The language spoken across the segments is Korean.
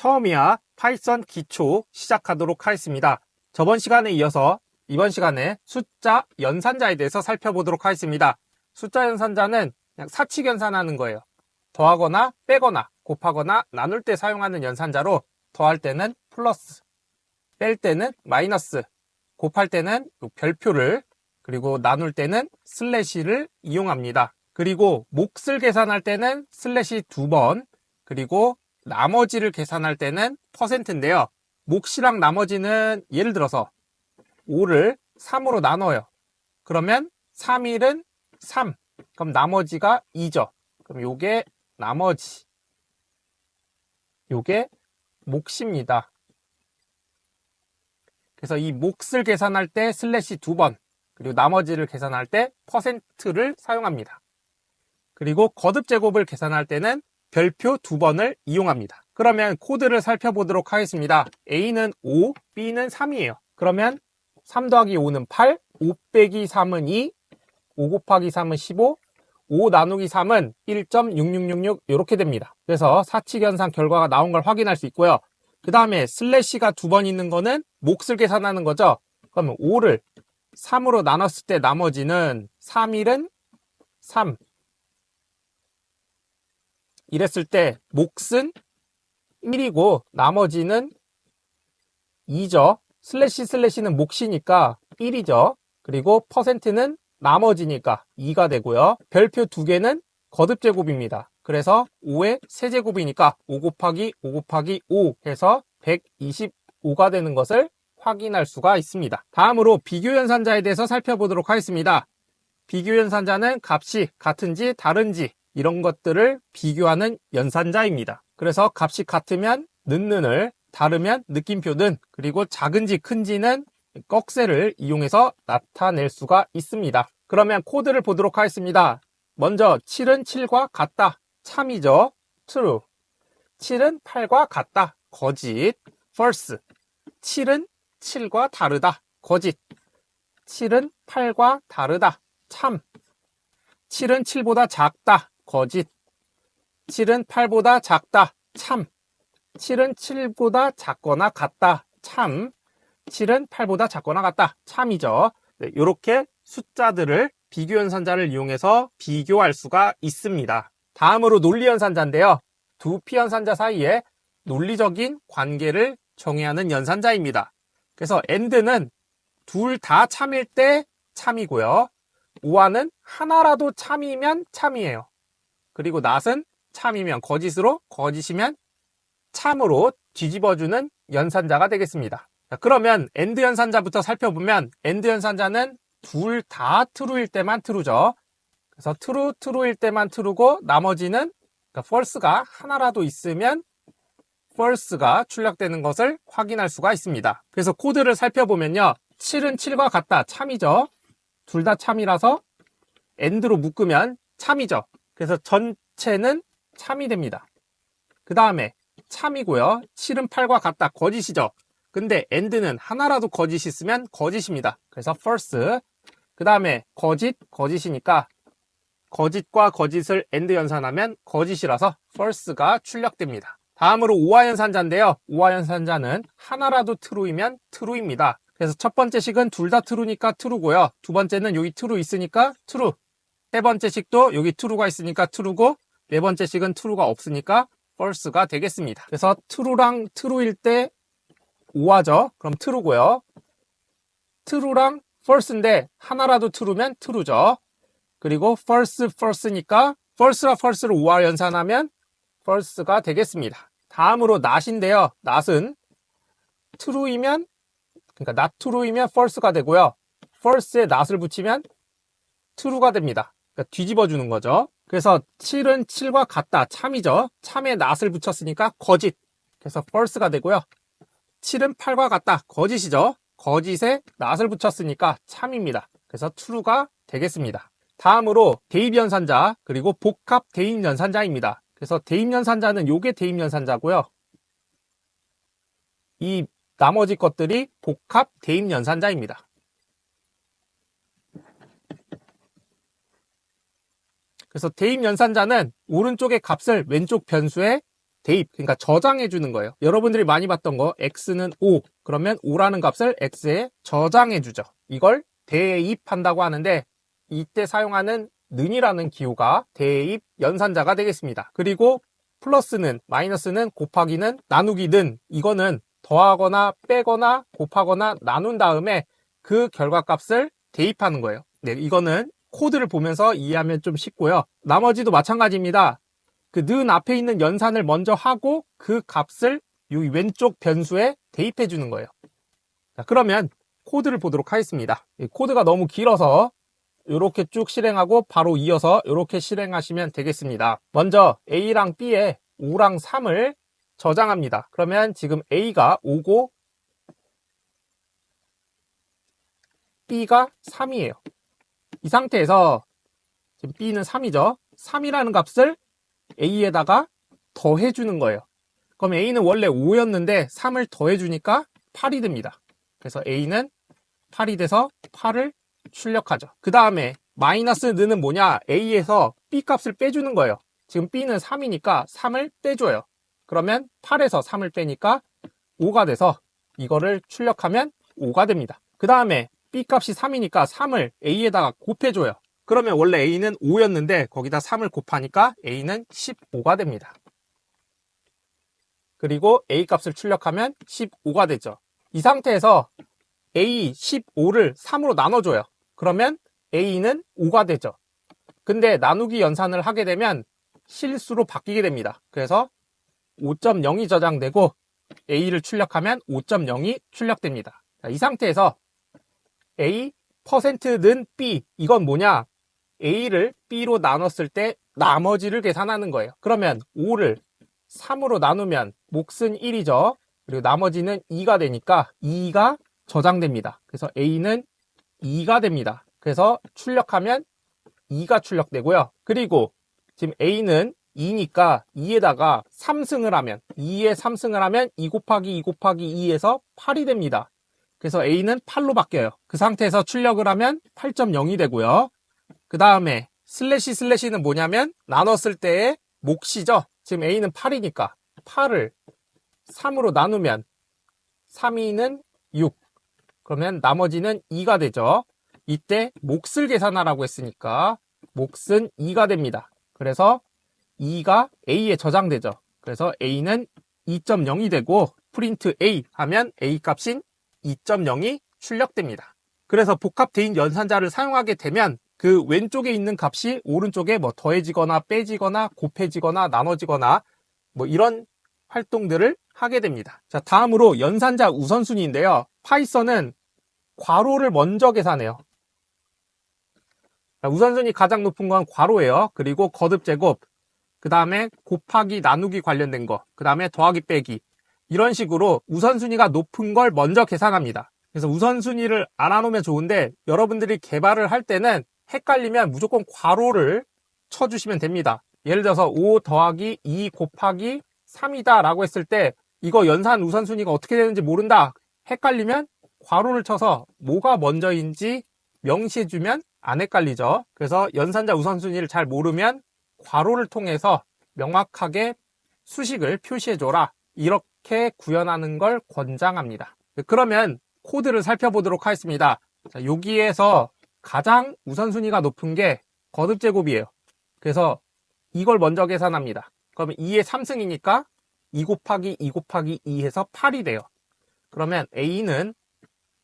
처음이야 파이썬 기초 시작하도록 하겠습니다. 저번 시간에 이어서 이번 시간에 숫자 연산자에 대해서 살펴보도록 하겠습니다. 숫자 연산자는 그냥 사치 연산하는 거예요. 더하거나 빼거나 곱하거나 나눌 때 사용하는 연산자로 더할 때는 플러스, 뺄 때는 마이너스, 곱할 때는 별표를, 그리고 나눌 때는 슬래시를 이용합니다. 그리고 몫을 계산할 때는 슬래시 2번, 그리고 나머지를 계산할 때는 %인데요. 몫이랑 나머지는 예를 들어서 5를 3으로 나눠요. 그러면 3일은 3. 그럼 나머지가 2죠. 그럼 요게 나머지. 요게 몫입니다. 그래서 이 몫을 계산할 때 슬래시 2번, 그리고 나머지를 계산할 때 %를 사용합니다. 그리고 거듭 제곱을 계산할 때는 별표 2번을 이용합니다. 그러면 코드를 살펴보도록 하겠습니다. A는 5, B는 3이에요. 그러면 3 더하기 5는 8, 5 빼기 3은 2, 5 곱하기 3은 15, 5 나누기 3은 1.6666 이렇게 됩니다. 그래서 사칙연산 결과가 나온 걸 확인할 수 있고요. 그 다음에 슬래시가 2번 있는 거는 몫을 계산하는 거죠. 그러면 5를 3으로 나눴을 때 나머지는 3일은 3. 이랬을 때 몫은 1이고 나머지는 2죠. 슬래시는 몫이니까 1이죠. 그리고 %는 나머지니까 2가 되고요. 별표 2개는 거듭 제곱입니다. 그래서 5의 세제곱이니까 5 곱하기 5 곱하기 5 해서 125가 되는 것을 확인할 수가 있습니다. 다음으로 비교연산자에 대해서 살펴보도록 하겠습니다. 비교연산자는 값이 같은지 다른지 이런 것들을 비교하는 연산자입니다. 그래서 값이 같으면 는을, 다르면 느낌표는, 그리고 작은지 큰지는 꺽쇠를 이용해서 나타낼 수가 있습니다. 그러면 코드를 보도록 하겠습니다. 먼저 7은 7과 같다. 참이죠. true. 7은 8과 같다. 거짓. false. 7은 7과 다르다. 거짓. 7은 8과 다르다. 참. 7은 7보다 작다. 거짓. 7은 8보다 작다. 참. 7은 7보다 작거나 같다. 참. 7은 8보다 작거나 같다. 참이죠. 네, 이렇게 숫자들을 비교연산자를 이용해서 비교할 수가 있습니다. 다음으로 논리연산자인데요. 두 피연산자 사이에 논리적인 관계를 정의하는 연산자입니다. 그래서 and는 둘 다 참일 때 참이고요. or는 하나라도 참이면 참이에요. 그리고 not은 참이면 거짓으로, 거짓이면 참으로 뒤집어주는 연산자가 되겠습니다. 자, 그러면 AND 연산자부터 살펴보면 AND 연산자는 둘 다 true일 때만 true죠. 그래서 true일 때만 true고 나머지는 그러니까 false가 하나라도 있으면 false가 출력되는 것을 확인할 수가 있습니다. 그래서 코드를 살펴보면요. 7은 7과 같다. 참이죠. 둘 다 참이라서 AND로 묶으면 참이죠. 그래서 전체는 참이 됩니다. 그 다음에 참이고요. 7은 8과 같다. 거짓이죠. 근데 AND는 하나라도 거짓이 있으면 거짓입니다. 그래서 false. 그 다음에 거짓이니까 거짓과 거짓을 AND 연산하면 거짓이라서 false가 출력됩니다. 다음으로 OR 연산자인데요. OR 연산자는 하나라도 true이면 true입니다. 그래서 첫 번째 식은 둘 다 true니까 true고요. 두 번째는 여기 true 있으니까 true. 세 번째 식도 여기 true가 있으니까 true고 네 번째 식은 true가 없으니까 false가 되겠습니다. 그래서 true랑 true일 때 OR죠. 그럼 true고요. true랑 false인데 하나라도 true면 true죠. 그리고 false니까 false랑 false를 OR 연산하면 false가 되겠습니다. 다음으로 not인데요. not은 true이면 그러니까 not true이면 false가 되고요. false에 not을 붙이면 true가 됩니다. 그러니까 뒤집어 주는 거죠. 그래서 7은 7과 같다. 참이죠. 참에 not을 붙였으니까 거짓. 그래서 false가 되고요. 7은 8과 같다. 거짓이죠. 거짓에 not을 붙였으니까 참입니다. 그래서 true가 되겠습니다. 다음으로 대입연산자 그리고 복합 대입연산자입니다. 그래서 대입연산자는 요게 대입연산자고요. 이 나머지 것들이 복합 대입연산자입니다. 그래서 대입연산자는 오른쪽의 값을 왼쪽 변수에 대입, 그러니까 저장해 주는 거예요. 여러분들이 많이 봤던 거 x는 5, 그러면 5라는 값을 x에 저장해 주죠. 이걸 대입한다고 하는데 이때 사용하는 는이라는 기호가 대입 연산자가 되겠습니다. 그리고 플러스는, 마이너스는, 곱하기는, 나누기는, 이거는 더하거나 빼거나 곱하거나 나눈 다음에 그 결과값을 대입하는 거예요. 네, 이거는 코드를 보면서 이해하면 좀 쉽고요. 나머지도 마찬가지입니다. 그 는 앞에 있는 연산을 먼저 하고 그 값을 여기 왼쪽 변수에 대입해 주는 거예요. 자, 그러면 코드를 보도록 하겠습니다. 이 코드가 너무 길어서 이렇게 쭉 실행하고 바로 이어서 이렇게 실행하시면 되겠습니다. 먼저 A랑 B에 5랑 3을 저장합니다. 그러면 지금 A가 5고 B가 3이에요. 이 상태에서 지금 B는 3이죠. 3이라는 값을 A에다가 더해주는 거예요. 그럼 A는 원래 5였는데 3을 더해주니까 8이 됩니다. 그래서 A는 8이 돼서 8을 출력하죠. 그 다음에 마이너스 는은 뭐냐? A에서 B 값을 빼주는 거예요. 지금 B는 3이니까 3을 빼줘요. 그러면 8에서 3을 빼니까 5가 돼서 이거를 출력하면 5가 됩니다. 그 다음에 B 값이 3이니까 3을 A에다가 곱해줘요. 그러면 원래 A는 5였는데 거기다 3을 곱하니까 A는 15가 됩니다. 그리고 A 값을 출력하면 15가 되죠. 이 상태에서 A 15를 3으로 나눠줘요. 그러면 A는 5가 되죠. 근데 나누기 연산을 하게 되면 실수로 바뀌게 됩니다. 그래서 5.0이 저장되고 A를 출력하면 5.0이 출력됩니다. 자, 이 상태에서 A %는 B, 이건 뭐냐? A를 B로 나눴을 때 나머지를 계산하는 거예요. 그러면 5를 3으로 나누면 몫은 1이죠. 그리고 나머지는 2가 되니까 2가 저장됩니다. 그래서 A는 2가 됩니다. 그래서 출력하면 2가 출력되고요. 그리고 지금 A는 2니까 2에다가 3승을 하면 2에 3승을 하면 2 곱하기 2 곱하기 2에서 8이 됩니다. 그래서 A는 8로 바뀌어요. 그 상태에서 출력을 하면 8.0이 되고요. 그 다음에 슬래시는 뭐냐면 나눴을 때의 몫이죠. 지금 A는 8이니까 8을 3으로 나누면 3, 2는 6. 그러면 나머지는 2가 되죠. 이때 몫을 계산하라고 했으니까 몫은 2가 됩니다. 그래서 2가 A에 저장되죠. 그래서 A는 2.0이 되고 프린트 A 하면 A 값인 2.0이 출력됩니다. 그래서 복합 대인 연산자를 사용하게 되면 그 왼쪽에 있는 값이 오른쪽에 뭐 더해지거나 빼지거나 곱해지거나 나눠지거나 뭐 이런 활동들을 하게 됩니다. 자, 다음으로 연산자 우선순위인데요. 파이썬은 괄호를 먼저 계산해요. 자, 우선순위 가장 높은 건 괄호예요. 그리고 거듭 제곱, 그 다음에 곱하기 나누기 관련된 거, 그 다음에 더하기 빼기, 이런 식으로 우선순위가 높은 걸 먼저 계산합니다. 그래서 우선순위를 알아놓으면 좋은데 여러분들이 개발을 할 때는 헷갈리면 무조건 괄호를 쳐주시면 됩니다. 예를 들어서 5 더하기 2 곱하기 3이다 라고 했을 때 이거 연산 우선순위가 어떻게 되는지 모른다, 헷갈리면 괄호를 쳐서 뭐가 먼저인지 명시해주면 안 헷갈리죠. 그래서 연산자 우선순위를 잘 모르면 괄호를 통해서 명확하게 수식을 표시해줘라, 이렇게 구현하는 걸 권장합니다. 그러면 코드를 살펴보도록 하겠습니다. 자, 여기에서 가장 우선순위가 높은 게 거듭 제곱이에요. 그래서 이걸 먼저 계산합니다. 그러면 2의 3승이니까 2 곱하기 2 곱하기 2 해서 8이 돼요. 그러면 A는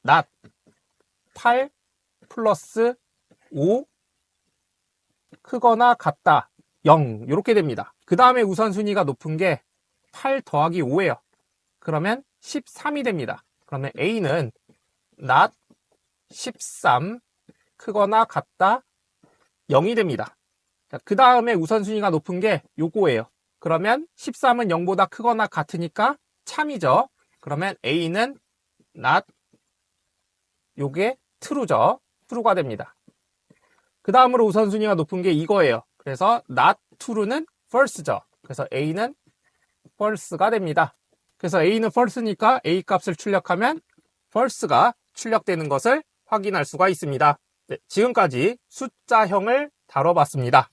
not 8 플러스 5 크거나 같다 0, 이렇게 됩니다. 그 다음에 우선순위가 높은 게 8 더하기 5예요. 그러면 13이 됩니다. 그러면 A는 not 13 크거나 같다 0이 됩니다. 그 다음에 우선순위가 높은 게 요거예요. 그러면 13은 0보다 크거나 같으니까 참이죠. 그러면 A는 not, 요게 true죠. true가 됩니다. 그 다음으로 우선순위가 높은 게 이거예요. 그래서 not true는 false죠. 그래서 A는 false가 됩니다. 그래서 A는 false니까 A 값을 출력하면 false가 출력되는 것을 확인할 수가 있습니다. 네, 지금까지 숫자형을 다뤄봤습니다.